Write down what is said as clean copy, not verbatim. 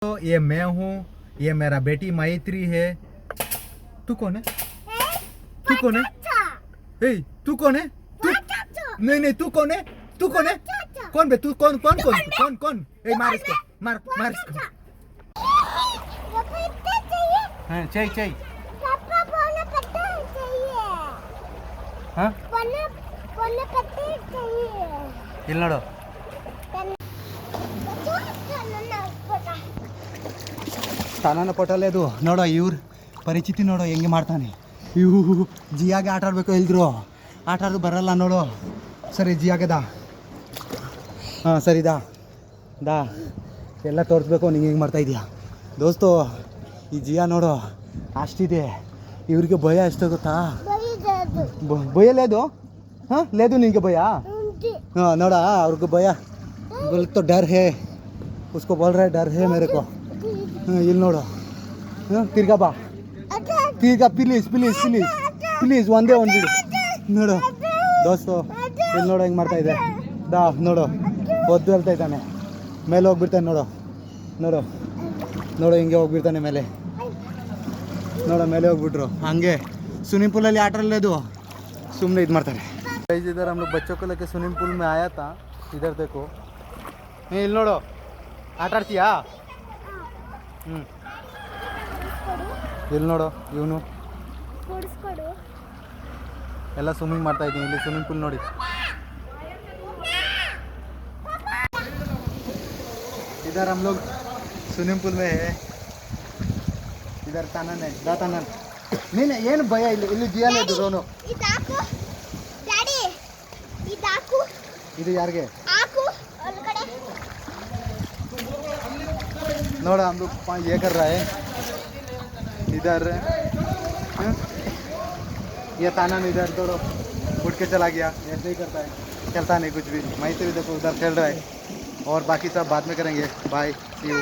तो ये मैं हूँ, ये मेरा बेटी मैत्री है। तू कौन है? तू कौन है? ए, तू कौन है? तू नहीं, तू कौन है? तू कौन है? कौन बे तू? कौन? ए, मार इसको, मार इसको। हाँ, चाहिए। हाँ? ಇಲ್ಲಿ ನೋಡು, ಸ್ನಾನ ಪೋಟಲ್ಲೇದು ನೋಡೋ, ಇವ್ರ ಪರಿಚಿತಿ ನೋಡೋ ಹೆಂಗೆ ಮಾಡ್ತಾನೆ. ಇವು ಜಿಯಾಗೆ ಆಟ ಆಡಬೇಕು ಇಲ್ದ್ರು, ಆಟ ಆಡೋದು ಬರಲ್ಲ ನೋಡು. ಸರಿ ಜಿಯಾಗೆ ಹಾಂ ಸರಿ ದಾ ಎಲ್ಲ ತೋರಿಸ್ಬೇಕು. ನಿಂಗೆ ಹೆಂಗೆ ಮಾಡ್ತಾ ಇದೀಯಾ ದೋಸ್ತು? ಈ ಜಿಯಾ ನೋಡು ಅಷ್ಟಿದೆ, ಇವ್ರಿಗೆ ಭಯ ಎಷ್ಟು ಗೊತ್ತಾ? ಭಯ ಲೇದು? हाँ ले दो नहीं के भैया? हाँ नोड़ा और भैया बोल तो डर है, उसको बोल रहा है डर है मेरे को. ये नोड़ो तिर्गा बा तिर्गा प्लीज ಒಂದೇ ಒಂದು ಬಿಡು ನೋಡು ದೋಸ್ತು. ಇಲ್ಲಿ ನೋಡು ಹೆಂಗೆ ಮಾಡ್ತಾ ಇದೆ ನೋಡು, ಒದ್ದು ಹೇಳ್ತಾ ಇದ್ದಾನೆ. ಮೇಲೆ ಹೋಗ್ಬಿಡ್ತಾನೆ ನೋಡು ಹಿಂಗೆ ಹೋಗ್ಬಿಡ್ತಾನೆ ಮೇಲೆ. ಮೇಲೆ ಹೋಗ್ಬಿಟ್ರು ಹಂಗೆ स्विमिंग पूल ಅಲ್ಲಿ ಆಟ ಆಡಲೇದು, ಸುಮ್ಮನೆ ಇದು ಮಾಡ್ತಾರೆ. इधर हम लोग बच्चों को लेके स्विमिंग पूल में आया था. इधर देखो, ಇಲ್ಲಿ ನೋಡು ಆಟ ಆಡ್ತೀಯಾ? ಇಲ್ಲಿ ನೋಡು ಇವನು ಎಲ್ಲ ಸ್ವಿಮ್ಮಿಂಗ್ ಮಾಡ್ತಾ ಇದ್ದೀನಿ ಇಲ್ಲಿ ಸ್ವಿಮ್ಮಿಂಗ್ ಪೂಲ್ ನೋಡಿ. इधर हम लोग स्विमिंग पूल में है. इधर तानन है, तानन ನೀನು ಏನು ಭಯ ಇಲ್ಲಿ ಜಿಯಾಲೆ ರೋನು. ಇದು ಯಾರಿಗೆ नोड़ा हम लोग ये कर रहा है इधर. ये तानन इधर दौड़ो उठ के चला गया, ऐसे ही करता है, चलता नहीं कुछ भी. मैं तो भी देखो उधर खेल रहा है, और बाकी सब बाद में करेंगे. Bye, see you.